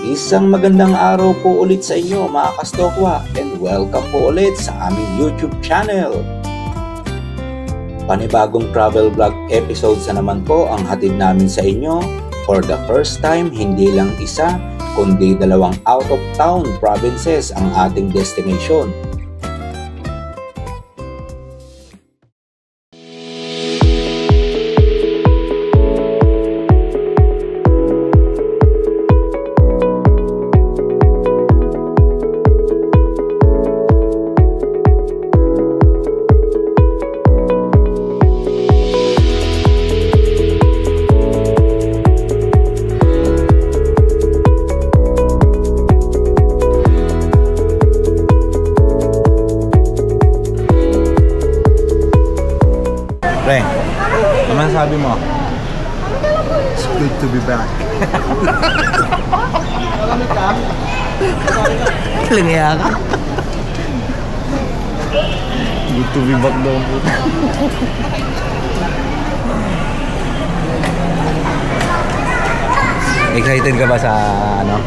Isang magandang araw po ulit sa inyo mga kastokwa and welcome po ulit sa aming YouTube channel. Panibagong travel vlog episodes na naman po ang hatid namin sa inyo. For the first time, hindi lang isa kundi dalawang out of town provinces ang ating destination. Pre, ano sabi mo? It's good to be back. Langya ka? Good to be back daw po. Excited ka ba sa ano?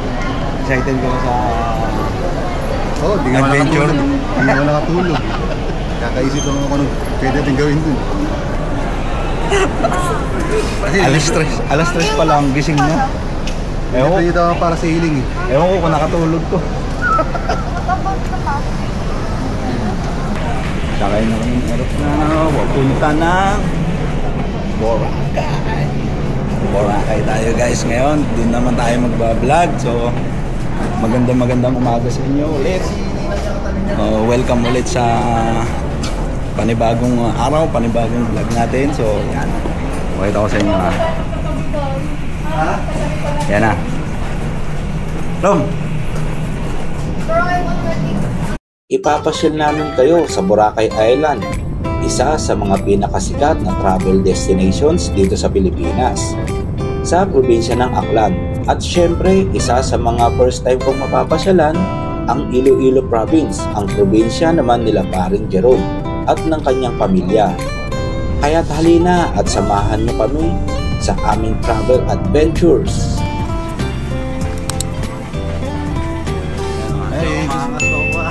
Excited ka ba sa Oh, di nga adventure? Hindi nga nakatulog. Kakaisip lang ako nung pwede natin gawin dun. Alas 3 pa lang gising mo. Ewan Ito yung para sa healing eh. ko kung nakatulog ko. Sakay na kami ng aeroplano, pupunta ng Boracay. Boracay tayo guys ngayon. Doon naman tayo magbablog. So magandang umaga sa inyo ulit. Welcome ulit sa panibagong araw, panibagong vlog natin. So yan. Pakita ko sa inyo ha. Yan na. Rom! Ipapasyal namin kayo sa Boracay Island, isa sa mga pinakasikat na travel destinations dito sa Pilipinas, sa probinsya ng Aklan. At syempre, isa sa mga first time kong mapapasyalan, ang Iloilo Province, ang probinsya naman nila paring Jerome at ng kanyang pamilya. Kaya't halina at samahan niyo kami sa aming travel adventures. Hey, mga kasopa.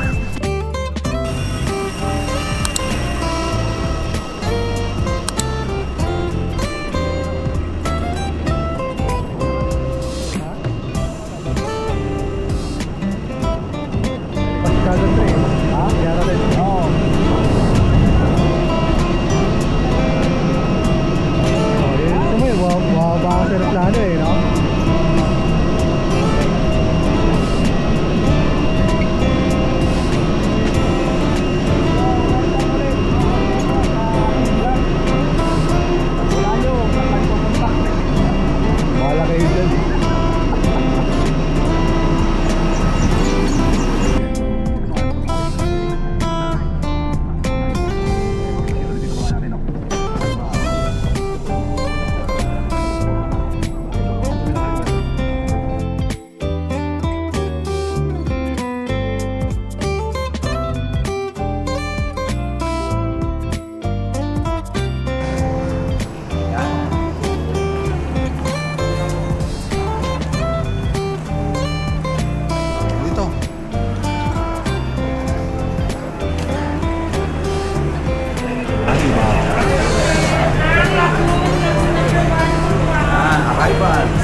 Arrivals!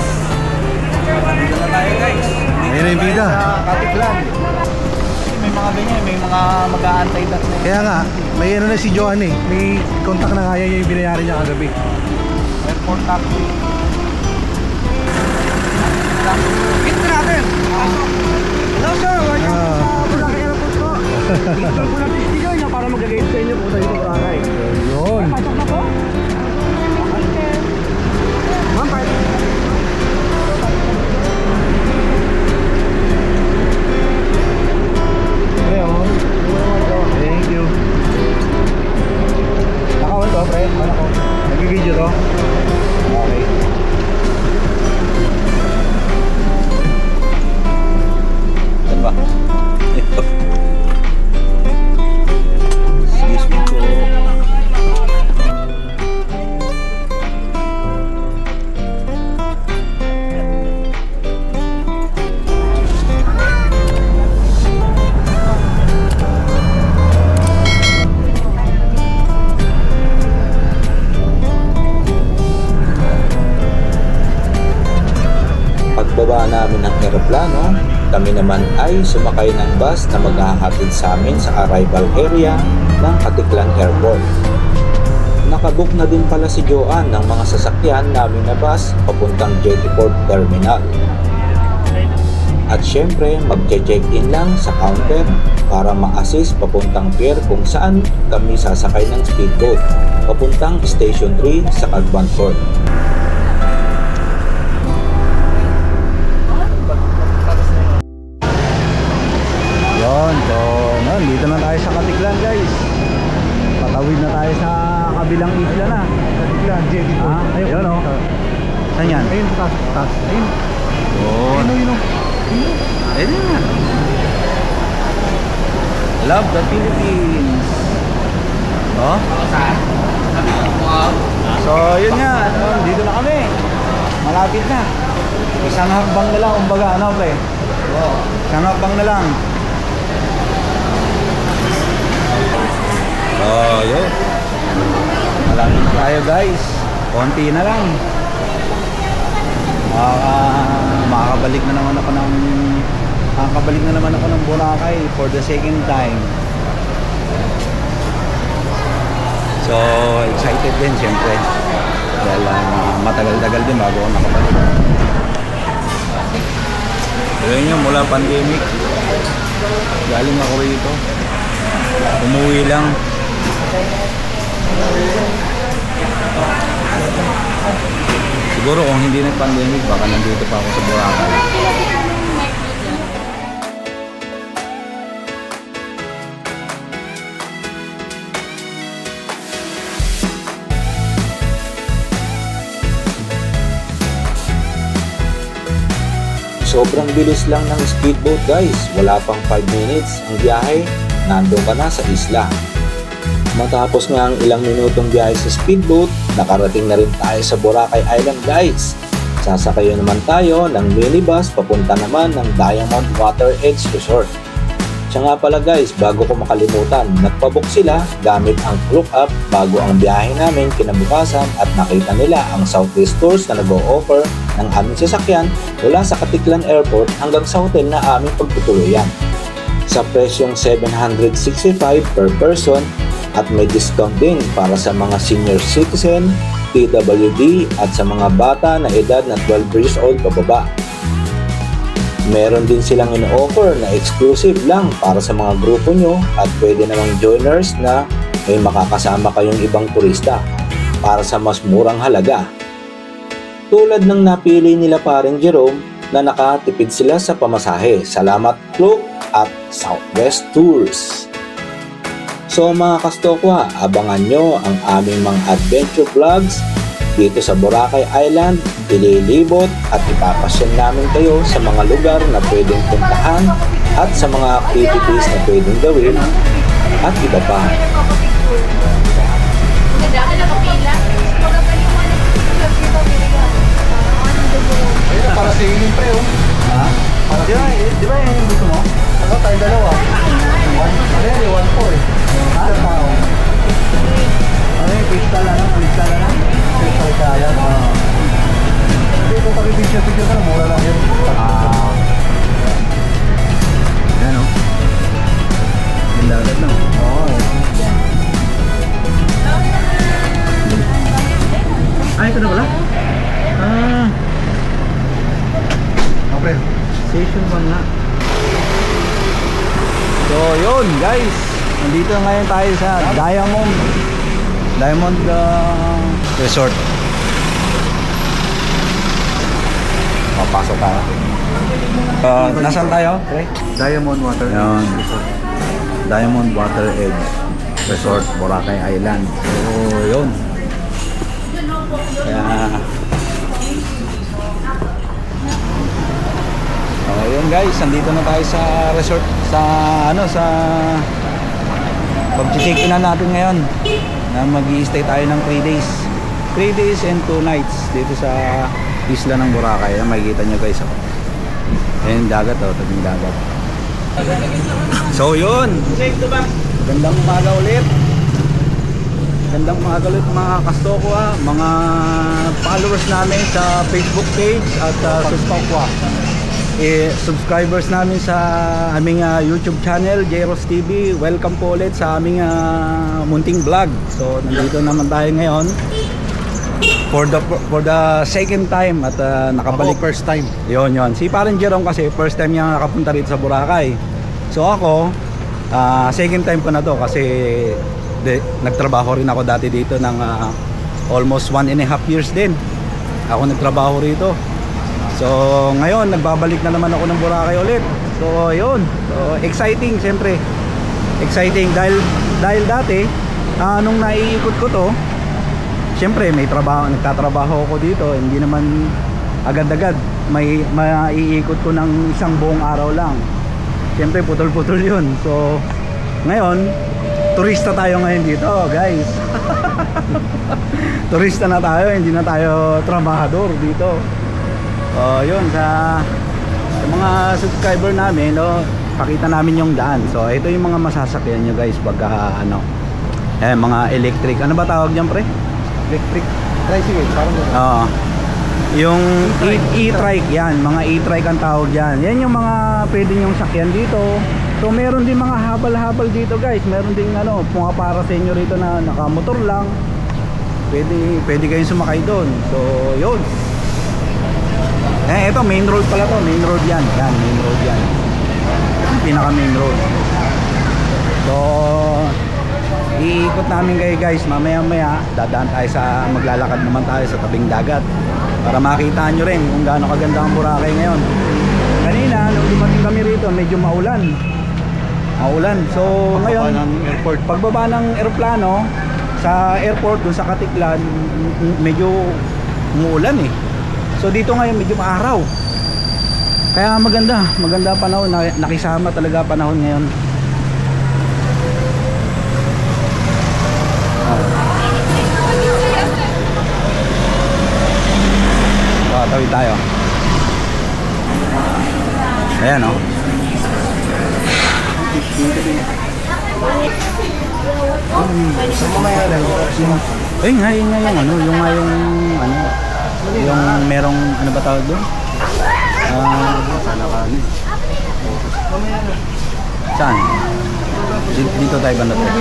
Dito na tayo guys. Ayun na yung bida. Sa Katiklan. May mga ganyan, may mga mag-aantay dat na. Kaya nga, may ano na si Joan eh. May contact na kaya yung binayaran niya kagabi. Airport taxi. Ito natin! Hello sir! Boracay Airport po. Picture po natin sticker niya para mag-gate sa inyo po tayo sa Boracay. Yun. Pasok na po? Ma'am, pwede. Thank you. Naka-on to, pre? Ano ko? Nag-video to? Okay. Saan ba? Excuse me po. pagbaba namin ng eroplano, kami naman ay sumakay ng bus na maghahatid sa amin sa arrival area ng Katiklan Airport. Nakabook na din pala si Joanne ng mga sasakyan namin na bus papuntang Jettyport Terminal. At syempre, magche-check-in lang sa counter para ma-assist papuntang pier kung saan kami sasakay ng speedboat papuntang Station 3 sa Cagban Port. Yun, so dito na tayo sa Katiklan, guys. Patawid na tayo sa kabilang isla na. Katiklan, Jettyport. Ayun o. Saan yan? Ayun, taas. Ayun. Yun. Ayun. Ayun na. Love the Philippines. Oh? So yun nga, dito na kami. Malapit na. Isang hakbang na lang, kumbaga, ano pre? Isang hakbang na lang. Oh, yun. Malapit tayo, guys. Konti na lang. Makakabalik na naman ako ng Boracay for the second time. So excited din syempre dahil matagal-tagal din bago ako nakabalik. Ayun nyo, mula pandemic galing ako rito, umuwi lang. Siguro kung hindi nag-pandemic, baka nandito pa ako sa Boracay. Sobrang bilis lang ng speedboat, guys. Wala pang 5 minutes ang biyahe, nandun ka na sa isla. Matapos nga ang ilang minutong biyahe sa speedboat, nakarating na rin tayo sa Boracay Island, guys. Sasakayo naman tayo ng minibus papunta naman ng Diamond Water Edge Resort. Siya nga pala, guys, bago ko makalimutan, nagpabook sila gamit ang Klook app bago ang biyahe namin kinabukasan at nakita nila ang Southwest Tours na nag-o-offer ng aming sasakyan mula sa Katiklan Airport hanggang sa hotel na aming pagtutuluyan. Sa presyong 765 per person at may discount din para sa mga senior citizen, PWD at sa mga bata na edad na 12 years old pababa. Meron din silang in-offer na exclusive lang para sa mga grupo nyo at pwede namang joiners na may makakasama kayong ibang turista para sa mas murang halaga. Tulad ng napili nila paring Jerome na nakatipid sila sa pamasahe. Salamat Klook at Southwest Tours. So mga kastokwa, abangan nyo ang aming mga adventure vlogs dito sa Boracay Island. Ililibot at ipapasyal namin kayo sa mga lugar na pwedeng puntahan at sa mga activities na pwedeng gawin at iba pa. Para sa ilim pre, oh. Ha? Di ba yung gusto mo? Ako tayo dalawa. 1-4 eh. Ha? Ano yung crystal na lang? Crystal na lang? Crystal kaya. Hindi ko pag-picture ka na, mura lang yun. Yan o. Yung dagat na. Oo eh. Ay, ito na pala? Pre. Station 1 nga. So yun guys, nandito ngayon tayo sa Diamond Resort. Papasok tayo. Nasaan tayo? Diamond Water Yan. Resort. Diamond Water Edge Resort, Boracay Island. So yun. Kaya yun guys, nandito na tayo sa resort sa pag-check-in na natin ngayon na mag-i-stay tayo ng 3 days. 3 days and 2 nights dito sa isla ng Boracay. Makikita nyo guys. Ayan dagat tabing dagat. So yun. Gandang umaga ulit. Gandang mga galit mga kastokwa, mga followers namin sa Facebook page at sa Stokwa. Subscribers namin sa aming YouTube channel, Jeros TV. Welcome po ulit sa aming munting vlog. So nandito naman tayo ngayon for the second time at nakabalik. Ako, first time. Yon. Si Parang Jerome kasi first time niya nakapunta rito sa Boracay. So ako, second time ko na to kasi nagtrabaho rin ako dati dito ng almost 1.5 years din. Ako nagtrabaho rito. So ngayon nagbabalik na naman ako ng Boracay ulit. So yun. So exciting siyempre. Exciting dahil dati nung naiikot ko to, siyempre may trabaho, nagtatrabaho ako dito. Hindi naman agad-agad maiikot ko ng isang buong araw lang. Siyempre putol-putol yun. So ngayon turista tayo ngayon dito, guys. Turista na tayo, hindi na tayo trabahador dito. Yun sa mga subscriber namin, pakita namin yung daan. So ito yung mga masasakyan nyo guys pagka mga electric. Ano ba tawag diyan, pre? Electric tricycle, parang yung e-trike yan, mga e-trike ang tawag diyan. Yan yung mga pwede nyong sakyan dito. So meron din mga habal-habal dito guys. Meron din para sa inyo rito na nakamotor lang. Pwede kayong sumakay doon. So yun. Ito main road pala to. Main road yan. Yan, main road yan. Yung pinaka main road. So iikot namin kayo guys. Mamaya dadaan tayo maglalakad naman tayo sa tabing dagat para makita nyo rin kung gaano kaganda ang Boracay ngayon. Kanina nung dumating kami rito medyo maulan. So ngayon pagbaba ng eroplano sa airport doon sa Katiklan, medyo umuulan eh. So dito ngayon medyo maaraw. Kaya maganda panahon, nakisama talaga panahon ngayon. Tawid tayo. Ayan o. Ngayon yung merong ano ba tawag doon? Saan? Dito tayo ba natin?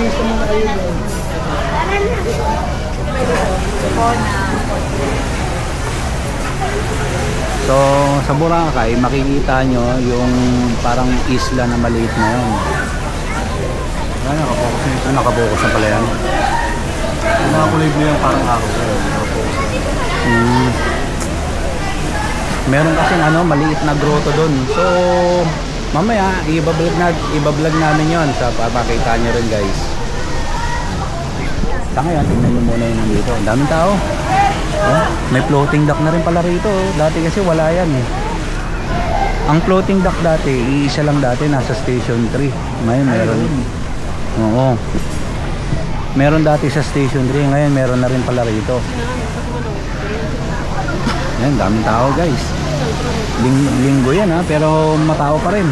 So sa Boracay makikita nyo yung parang isla na maliit na yun. Nakapokus na pala yan. Yung mga kulay blue yan parang araw. Meron kasing maliit na grotto doon. So mamaya ibablog namin yon sa papakita nyo rin guys. Sa ngayon tingnan nyo muna yun dito. Ang daming tao. May floating dock na rin pala rito. Dati kasi wala yan eh. Ang floating dock dati, iisa lang dati, nasa station 3. Ngayon meron. Oo. Meron dati sa station 3, ngayon meron na rin pala rito. Yan, daming tao guys. Linggo yan pero matao pa rin.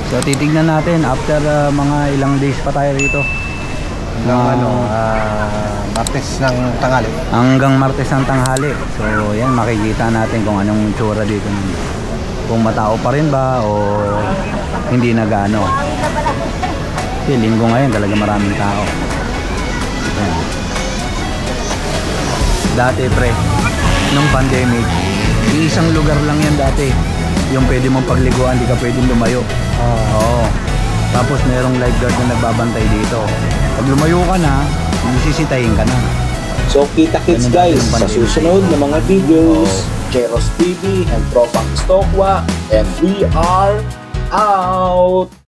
So titignan natin after mga ilang days pa tayo rito. Martes ng tanghali. Hanggang Martes ng tanghali. So yan, makikita natin kung anong tsura dito. Kung matao pa rin ba o hindi na gaano. Kasi linggo ngayon talaga maraming tao. Yan. Dati pre, nung pandemic, isang lugar lang yan dati. Yung pwede mong pagliguan, di ka pwedeng lumayo. Oo. Tapos merong lifeguard na nagbabantay dito. Pag lumayo ka na, sisitayin ka na. So kita-kits guys sa susunod na mga videos. Jeros TV and Tropang Stokwa, and we are out!